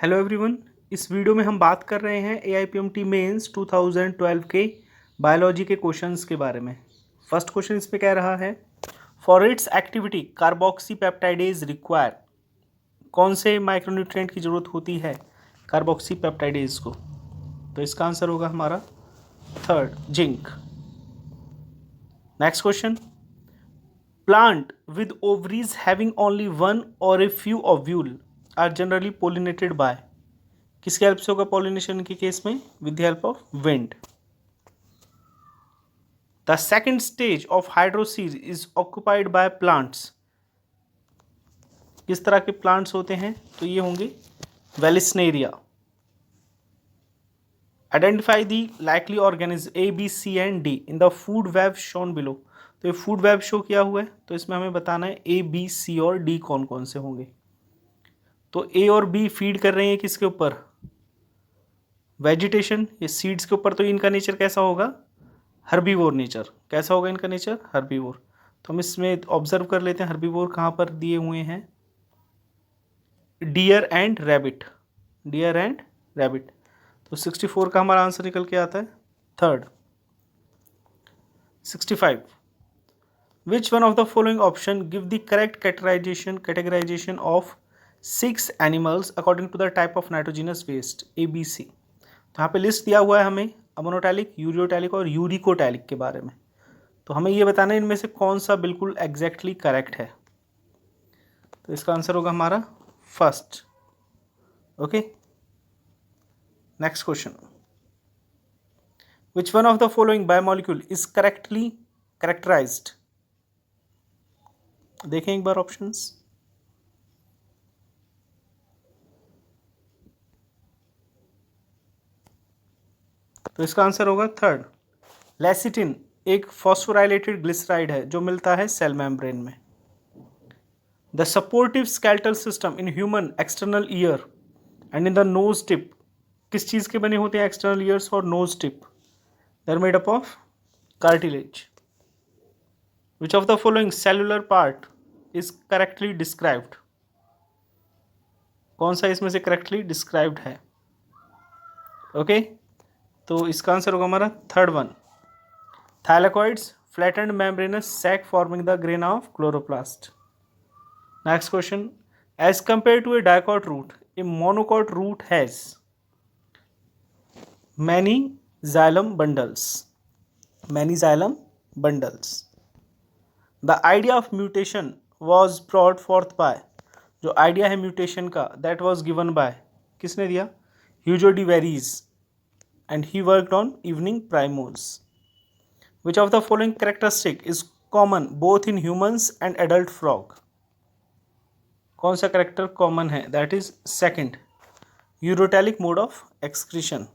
Hello everyone. इस video में हम बात कर रहे हैं AIPMT मेंस 2012 के बायोलॉजी के क्वेश्चंस के बारे में। फर्स्ट क्वेश्चन इसमें कह रहा है for its activity carboxy peptidase require. कौन से माइक्रोन्यूट्रिएंट की जरूरत होती है कार्बोक्सी पेप्टाइडेज को? तो इसका आंसर होगा हमारा third, zinc. Next question, plant with ovaries having only one or a few ovule are generally pollinated by. किसके हेल्प से होगा पॉलिनेशन के केस में? With the help of wind. The second stage of hydroseres is occupied by plants. किस तरह के plants होते हैं? तो ये होंगे vallisneria. Identify the likely organism A, B, C and D in the food web shown below. तो ये फूड वेब शो किया हुआ है, तो इसमें हमें बताना है A, B, C और D कौन कौन से होंगे। तो A और B फीड कर रहे हैं किसके ऊपर? वेजिटेशन। ये सीड्स के ऊपर। तो इनका नेचर कैसा होगा? Herbivore nature. कैसा होगा इनका नेचर? हर्बीवोर। तो हम इसमें ऑब्जर्व कर लेते हैं हर्बीवोर कहाँ पर दिए हुए हैं। Deer and rabbit. Deer and rabbit. तो 64 का हमारा आंसर निकल के आता है third. 65, which one of the following option give the correct categorisation of 6 animals according to the type of nitrogenous waste ABC। तो यहाँ पे लिस्ट दिया हुआ है हमें अमोनोटैलिक, यूरियोटैलिक और यूरिकोटैलिक के बारे में। तो हमें ये बताना है इनमें से कौन सा बिल्कुल एग्जैक्टली करेक्ट है। तो इसका आंसर होगा हमारा first. Okay, next question, which one of the following biomolecule is correctly characterised. देखें एक बार ऑप्शंस। तो इसका आंसर होगा थर्ड, लेसिटिन। एक फॉस्फोराइलेटेड ग्लिसराइड है जो मिलता है सेल मेम्ब्रेन में। The supportive skeletal system in human external ear and in the nose tip किस चीज के बने होते हैं? एक्सटर्नल ईयर्स और nose tip they are made up of cartilage. Which of the following cellular part is correctly described. कौन सा इसमें से करेक्टली डिस्क्राइब्ड है? ओके, तो इसका आंसर होगा हमारा third one, thylakoids, flattened membranous sac forming the grain of chloroplast. Next question, as compared to a dicot root, a monocot root has many xylem bundles. Many xylem bundles. The idea of mutation was brought forth by, जो idea है mutation का, that was given by, किसने दिया? Hugo de Varies, and he worked on evening primrose. Which of the following characteristic is common both in humans and adult frog? कौन सा character common है? That is second, ureotelic mode of excretion.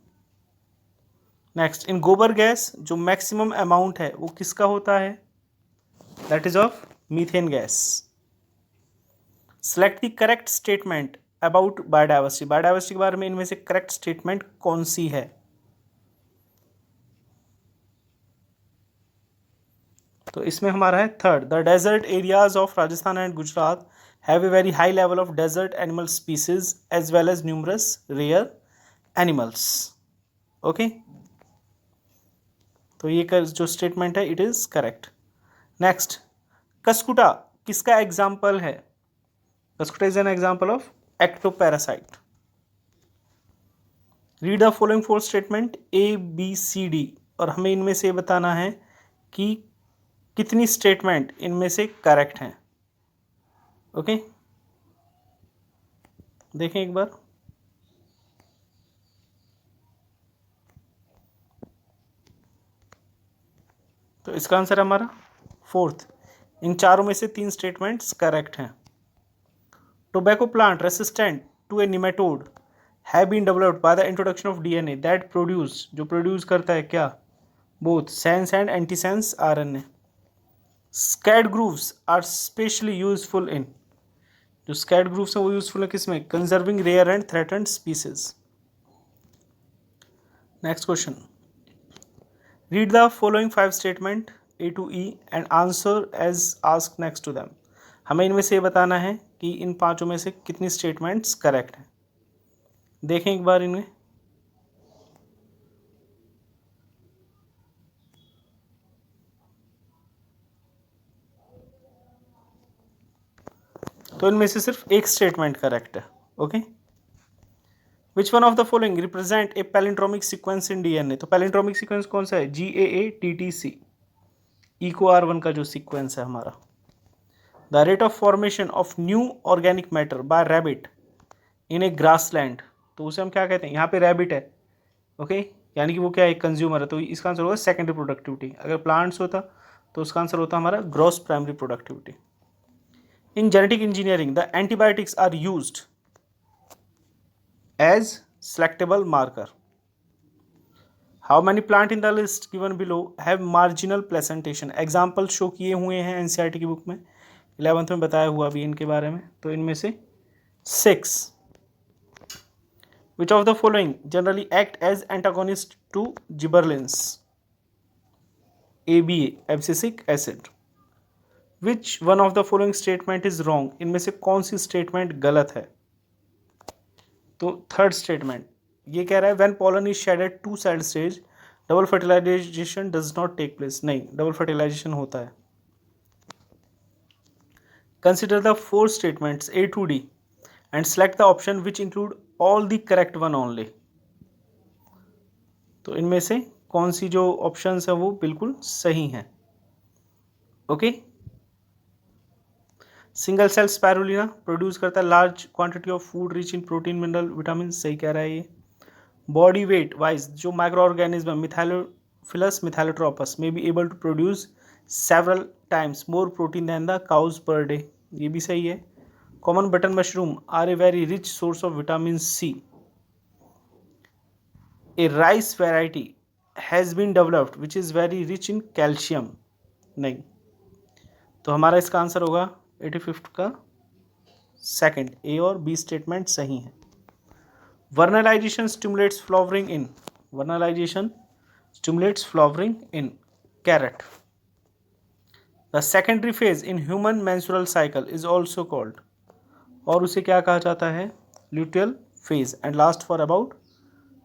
Next, in gobar gas जो maximum amount है वो किसका होता है? That is of methane gas. Select the correct statement about biodiversity. Biodiversity के बारे में इनमें से करेक्ट स्टेटमेंट कौन सी है? तो इसमें हमारा है third, the desert areas of Rajasthan and Gujarat have a very high level of desert animal species as well as numerous rare animals. Okay, तो ये जो स्टेटमेंट है it is correct. Next, cuscuta किसका एग्जाम्पल है? Cuscuta is an example of ectoparasite. Read the following 4 statement ABCD, और हमें इनमें से बताना है कि कितनी स्टेटमेंट इनमें से करेक्ट हैं। ओके, देखें एक बार। तो इसका आंसर हमारा फोर्थ। इन चारों में से 3 स्टेटमेंट्स करेक्ट हैं। Tobacco plant resistant to a nematode have been developed by the introduction of DNA that produce, जो प्रोड्यूस करता है क्या? Both sense and antisense RNA। Sacred groves are specially useful in, जो sacred groves हैं वो useful है किसमें? Conserving rare and threatened species. Next question, read the following 5 statement A to E and answer as asked next to them. हमें इनमें से बताना है कि इन पांचों में से कितनी स्टेटमेंट्स करेक्ट हैं। देखें एक बार इनमें। तो इनमें से सिर्फ एक स्टेटमेंट करेक्ट है। Okay, which one of the following represent a palindromic sequence in DNA? तो पैलिंड्रोमिक सीक्वेंस कौन सा है? GAATTC, इको R1 का जो सीक्वेंस है हमारा। The rate of formation of new organic matter bye rabbit in A grassland, तो उसे हम क्या कहते हैं? यहाँ पे रैबिट है, ओके, यानी कि वो क्या है? कंज्यूमर है, तो इसका आंसर होगा सेकेंडरी प्रोडक्टिविटी। अगर प्लांट्स होता तो उसका आंसर होता हमारा gross primary productivity. In genetic engineering the antibiotics are used as selectable marker. How many plant in the list given below have marginal placentation? Example show किए हुए हैं एनसीईआरटी की बुक में, 11th में बताया हुआ भी इनके बारे में। तो इनमें से 6। Which of the following generally act as antagonist to gibberellins? ABA, abscisic acid. Which one of the following statement is wrong? इनमें से कौन सी स्टेटमेंट गलत है? तो थर्ड स्टेटमेंट ये कह रहा है when pollen is shed at two cell stage double fertilisation does not take place. नहीं, डबल फर्टिलाइजेशन होता है। Consider the 4 statements A to D and select the option which include all the correct one only. तो इनमें से कौन सी जो options है वो बिल्कुल सही हैं? Okay, single cell spirulina produce करता है large quantity of food rich in protein mineral vitamin, सही कह रहा है ये। बॉडी वेट वाइज जो micro organism methylophilus methylotrophus may be able to produce several times more protein than the cows per day, ये भी सही है। Common button mushroom are a very rich source of vitamin C. A rice variety has been developed which is very rich in calcium, नहीं। तो हमारा इसका answer होगा 85 का सेकंड, ए और बी स्टेटमेंट सही है। Vernalization stimulates flowering in. Vernalization stimulates flowering in carrot. The secondary phase in human menstrual cycle is also called, और उसे क्या कहा जाता है? Luteal phase and last for about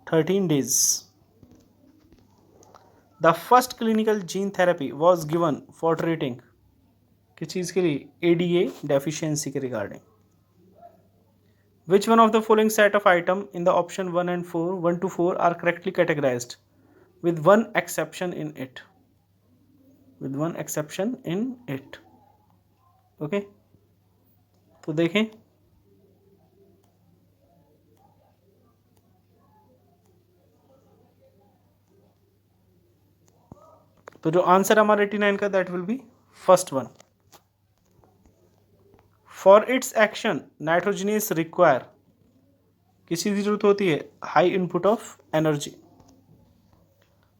13 days. The first clinical gene therapy was given for treating किस चीज़ के लिए? ADA deficiency के regarding. Which one of the following set of item in the option 1 and 4, 1 to 4 are correctly categorized with one exception in it? With one exception in it. Okay? तो देखें, तो जो answer हमारा 89 का that will be first one. For its action nitrogenase require किसी की जरूरत होती है? High input of energy.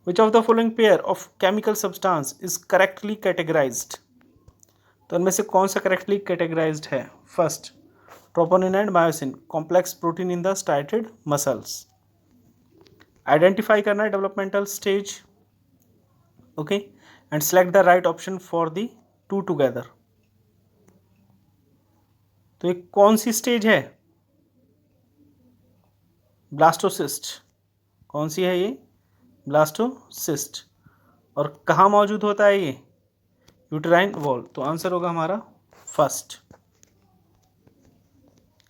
Which of the following pair of chemical substance is correctly categorized? तो इनमें से कौन सा करेक्टली कैटेगराइज्ड है? First, troponin and myosin complex protein in the striated muscles. Identify करना है developmental stage, okay, and select the right option for the two together. तो ये कौन सी स्टेज है? ब्लास्टोसिस्ट। कौन सी है ये? ब्लास्टोसिस्ट। और कहाँ मौजूद होता है ये? Uterine wall. तो आंसर होगा हमारा first.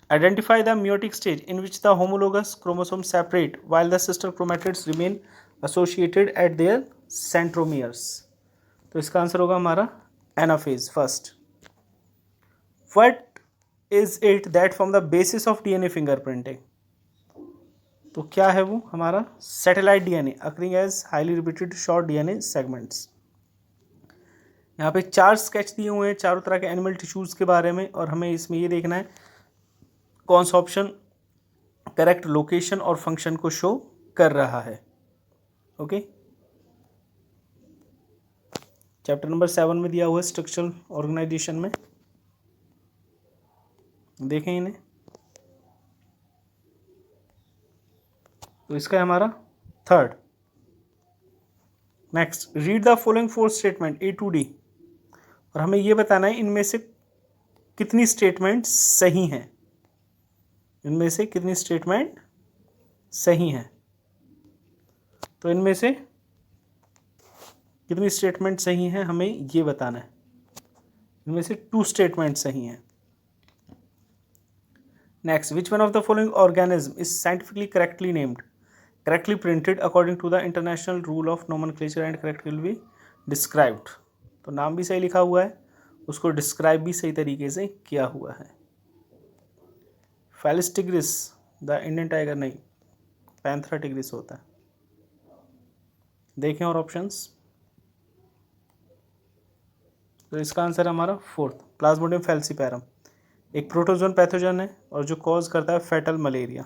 Identify the meiotic stage in which the homologous chromosome separate while the sister chromatids remain associated at their centromeres. तो इसका आंसर होगा हमारा anaphase first. What is it that form the basis of DNA fingerprinting? तो क्या है वो? हमारा satellite DNA occurring as highly repeated short DNA segments. यहाँ पे 4 स्केच दिए हुए हैं चारों तरह के एनिमल टिश्यूज के बारे में, और हमें इसमें ये देखना है कौन सा ऑप्शन करेक्ट लोकेशन और फंक्शन को शो कर रहा है। ओके, चैप्टर नंबर 7 में दिया हुआ है स्ट्रक्चरल ऑर्गेनाइजेशन में, देखें इन्हें। तो इसका है हमारा third. Next, read the following 4 statement A to D, और हमें ये बताना है इनमें से कितनी स्टेटमेंट सही हैं। इनमें से कितनी स्टेटमेंट सही हैं। तो इनमें से कितनी स्टेटमेंट सही हैं हमें ये बताना है। इनमें से 2 स्टेटमेंट सही हैं। Next, which one of the following organism is scientifically correctly named, correctly printed according to the international rule of nomenclature and correctly will be described. तो नाम भी सही लिखा हुआ है, उसको डिस्क्राइब भी सही तरीके से किया हुआ है। Felis tigris, the Indian tiger नहीं, पैंथरा टिग्रिस होता है। देखें और ऑप्शंस। तो इसका आंसर हमारा 4th, प्लाज्मोडियम फैल्सीपैरम, एक प्रोटोजोन पैथोजन है और जो कॉज करता है fatal malaria.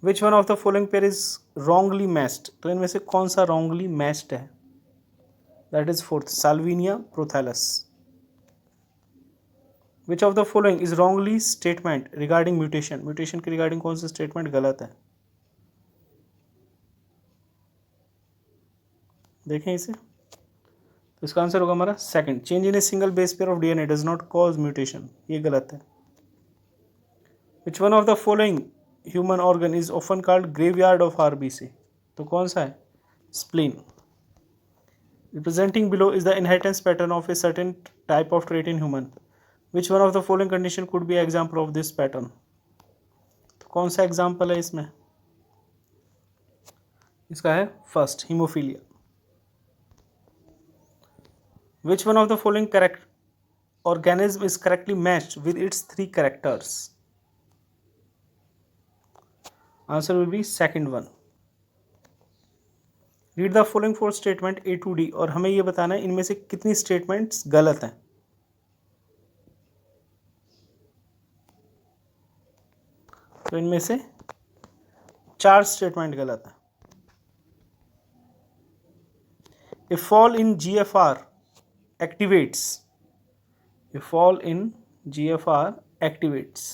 Which one of the following pair is wrongly matched, तो इनमें से कौन सा रॉन्गली मैच्ड है? That is 4th, Salvinia prothallus. Which of the following is wrongly statement regarding mutation, mutation के रिगार्डिंग कौन सा स्टेटमेंट गलत है? देखें इसे। तो इसका आंसर होगा हमारा 2nd, change in a single base pair of DNA does not cause mutation, ये गलत है। विच one of the following human organ is often called graveyard of RBC, तो कौन सा है? Spleen. Representing below is the inheritance pattern of a certain type of trait in human, which one of the following condition could be example of this pattern, तो कौन सा example है इसमें? इसका है 1st, haemophilia. Which one of the following correct organism is correctly matched with its 3 characters? Answer will be 2nd one. Read the following 4 statement A to D और हमें ये बताना है इनमें से कितनी स्टेटमेंट्स गलत हैं। तो इनमें से 4 स्टेटमेंट गलत हैं। A fall in GFR activates, a fall in GFR activates,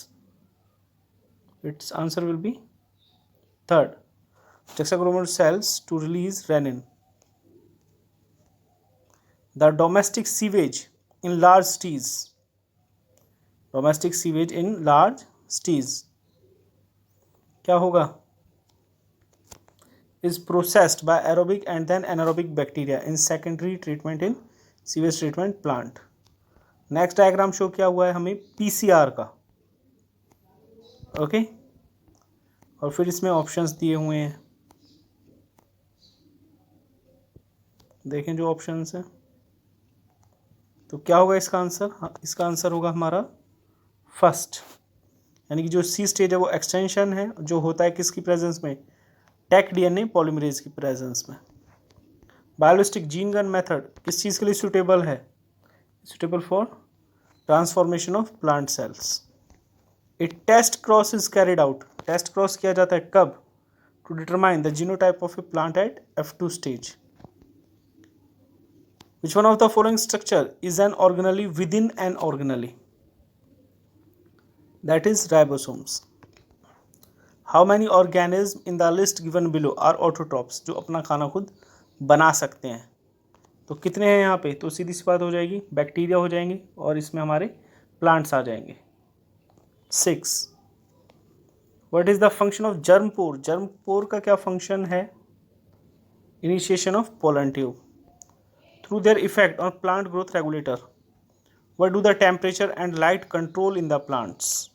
its answer will be 3rd, juxtaglomeralar cells to release renin. The domestic sewage in large cities, domestic sewage in large cities क्या होगा? is processed by aerobic and then anaerobic bacteria in secondary treatment in sewage treatment plant. Next diagram show किया हुआ है हमें PCR का, okay, और फिर इसमें ऑप्शंस दिए हुए हैं, देखें जो ऑप्शंस हैं। तो क्या होगा इसका आंसर? हाँ, इसका आंसर होगा हमारा 1st, यानी कि जो सी स्टेज है वो एक्सटेंशन है, जो होता है किसकी प्रेजेंस में? टेक डीएनए पॉलीमरेज की प्रेजेंस में। बायोलिस्टिक जीन गन मेथड किस चीज़ के लिए सूटेबल है? Suitable for transformation of plant cells. A test cross is carried out, test cross किया जाता है कब? To determine the genotype of a plant at F2 stage. Which one of the following structure is an organelle within an organelle, that is ribosomes. How many organism in the list given below are autotrophs, जो अपना खाना खुद बना सकते हैं? तो कितने हैं यहाँ पे? तो सीधी सी बात हो जाएगी, बैक्टीरिया हो जाएंगे और इसमें हमारे प्लांट्स आ जाएंगे। 6, what is the function of germ pore, germ pore का क्या फंक्शन है? Initiation of pollen tube. Through their effect on plant growth regulator, what do the temperature and light control in the plants?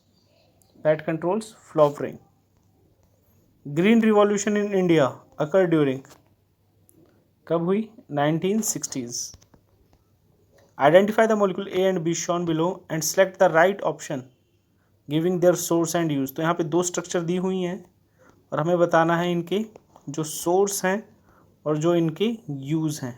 That controls flowering. Green revolution in India occur during, कब हुई? 1960s। Identify the molecule A and B shown below and select the right option giving their source and use. तो यहाँ पे 2 structure दी हुई हैं और हमें बताना है इनके जो सोर्स हैं और जो इनके यूज़ हैं।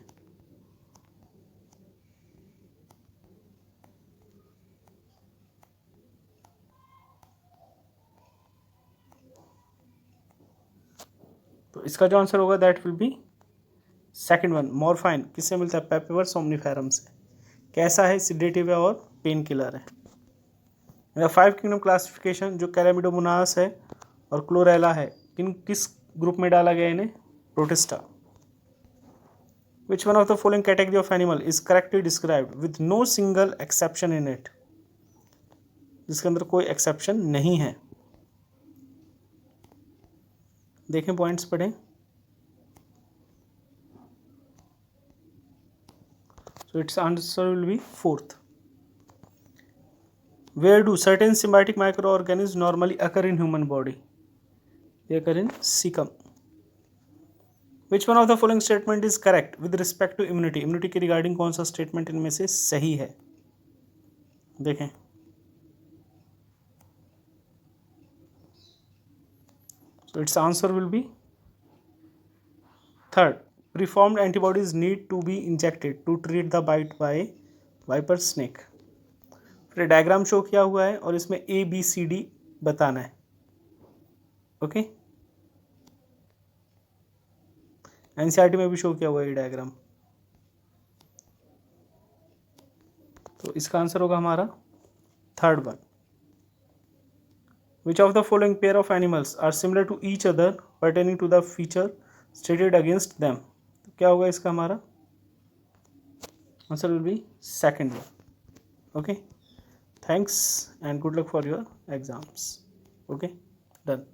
तो इसका जो आंसर होगा that will be 2nd one. Morphine किससे मिलता है? पेपिवर सोमनीफेरम से। कैसा है? सिडेटिव है और पेन किलर है। 5 किंगडम क्लासिफिकेशन जो कैलामिडोमोनास है और क्लोरेला है, किस ग्रुप में डाला गया इन्हें? Protista. Which one of the following category of animal is correctly described with no single exception in it, जिसके अंदर कोई एक्सेप्शन नहीं है? देखें पॉइंट्स पढ़ें. So its answer will be fourth. Where do certain symbiotic microorganisms normally occur in human body? They occur in cecum. Which one of the following statement is correct with respect to immunity? Immunity के regarding कौन सा statement इनमें से सही है? देखें. So its answer will be third. Preformed antibodies need to be injected to treat the bite by viper snake. फिर diagram show किया हुआ है और इसमें ABCD बताना है. ओके. एनसीईआरटी में भी शो किया हुआ है ये डायग्राम. तो इसका आंसर होगा हमारा third one. Which of the following pair of animals are similar to each other pertaining to the feature stated against them? तो क्या होगा इसका हमारा answer will be second one. Okay. Thanks and good luck for your exams. Okay, done.